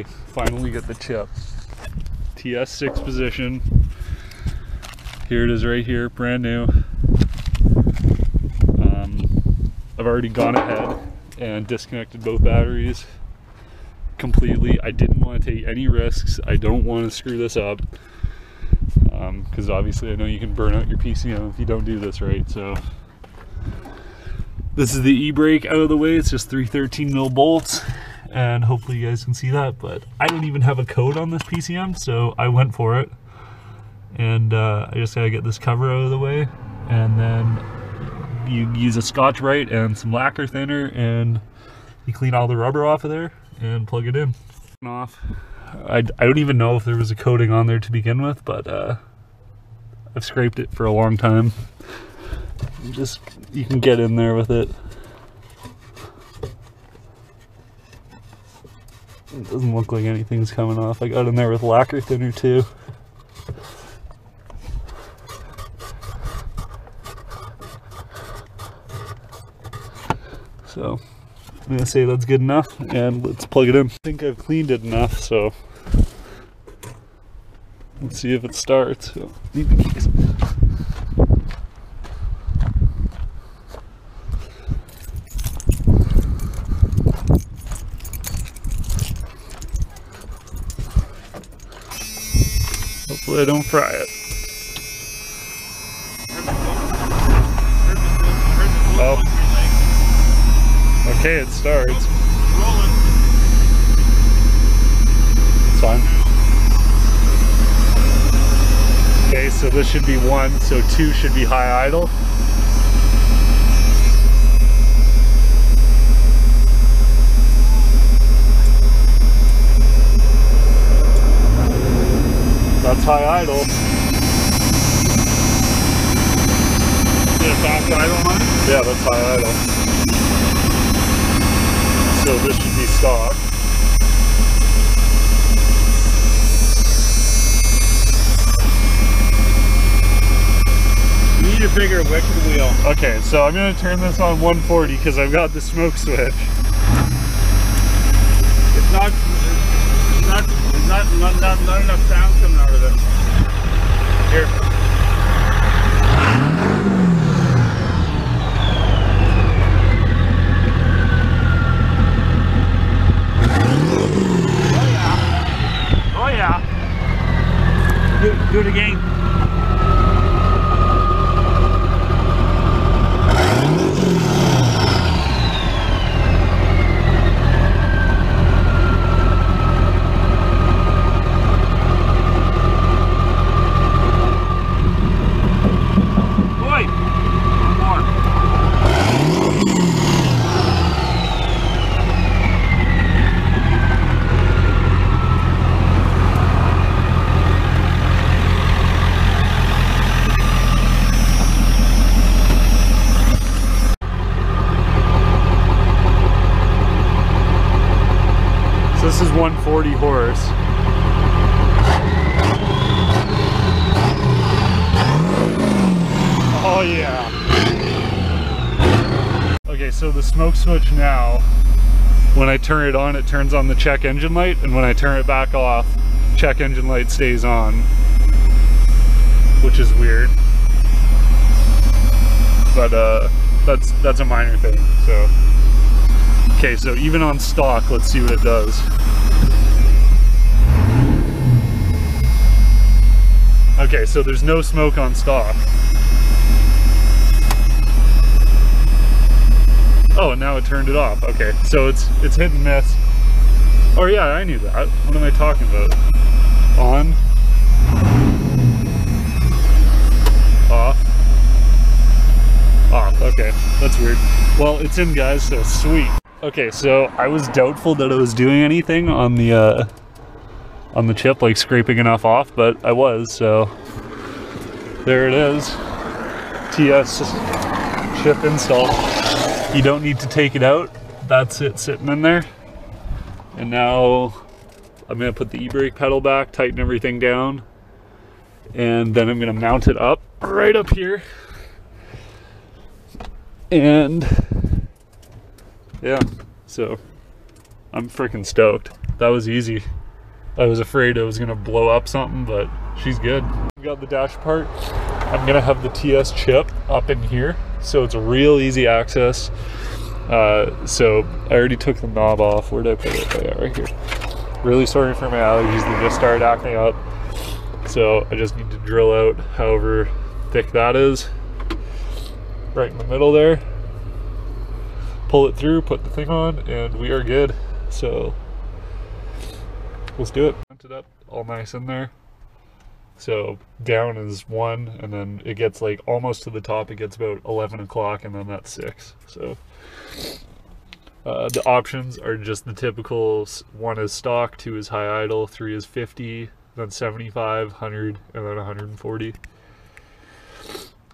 Finally get the chip. TS6 position. Here it is right here, brand new. I've already gone ahead and disconnected both batteries completely. I didn't want to take any risks. I don't want to screw this up because obviously I know you can burn out your PCM if you don't do this right. So this is the e-brake out of the way. It's just 313 mil bolts, and hopefully you guys can see that, but I don't even have a code on this PCM, so I went for it. And I just gotta get this cover out of the way, and then you use a Scotch-Brite and some lacquer thinner, and you clean all the rubber off of there and plug it in. Off. I don't even know if there was a coating on there to begin with, but I've scraped it for a long time. You can get in there with it. It doesn't look like anything's coming off. I got in there with lacquer thinner too. So I'm gonna say that's good enough, and let's plug it in. I think I've cleaned it enough, so let's see if it starts. So, need the keys. Hopefully I don't fry it. Oh. Okay, it starts. It's fine. Okay, so this should be 1, so 2 should be high idle. That's high idle. Is it a fast idle one? Yeah, that's high idle. So this should be stock. You need a bigger wick wheel. Okay, so I'm going to turn this on 140 because I've got the smoke switch. It's not enough sound coming out of it. Here. Oh yeah. Do it again. This is 140 horse. Oh yeah. Okay, so the smoke switch now, when I turn it on, it turns on the check engine light, and when I turn it back off, check engine light stays on, which is weird. But that's a minor thing, so. Okay, so even on stock, let's see what it does. Okay, so there's no smoke on stock. Oh, and now it turned it off. Okay, so it's hit and miss. Oh yeah, I knew that. What am I talking about? On. Off. Off, okay. That's weird. Well, it's in, guys, so sweet. Okay, so I was doubtful that it was doing anything on the chip, like scraping enough off, but I was, so there it is. TS chip install. You don't need to take it out. That's it sitting in there. And now I'm gonna put the e-brake pedal back, tighten everything down, and then I'm gonna mount it up right up here. And yeah, so I'm freaking stoked. that was easy. I was afraid it was gonna blow up something, but she's good. We got the dash part. I'm gonna have the TS chip up in here, so it's a real easy access. So I already took the knob off. Where did I put it? Oh, yeah, right here. Really sorry for my allergies, they just started acting up. So I just need to drill out however thick that is. Right in the middle there. Pull it through, put the thing on, and we are good. So let's do it. Mount it up all nice in there. So down is 1, and then it gets like almost to the top. It gets about 11 o'clock, and then that's 6. So the options are just the typical. 1 is stock, 2 is high idle, 3 is 50, then 75, 100, and then 140.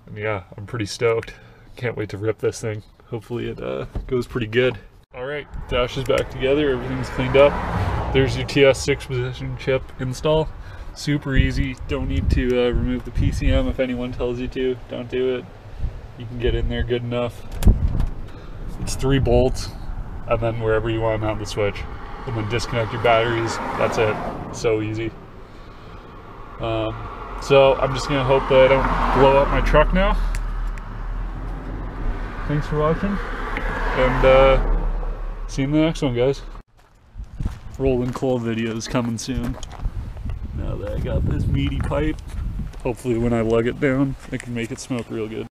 And yeah, I'm pretty stoked. Can't wait to rip this thing. Hopefully it goes pretty good. All right, dash is back together. Everything's cleaned up. There's your TS 6-position chip install. Super easy. Don't need to remove the PCM if anyone tells you to. Don't do it. You can get in there good enough. It's 3 bolts, and then wherever you want to mount the switch, and then disconnect your batteries. That's it. So easy. So I'm just gonna hope that I don't blow up my truck now. Thanks for watching, and see you in the next one, guys. Rolling coal videos coming soon. Now that I got this meaty pipe, hopefully when I lug it down, I can make it smoke real good.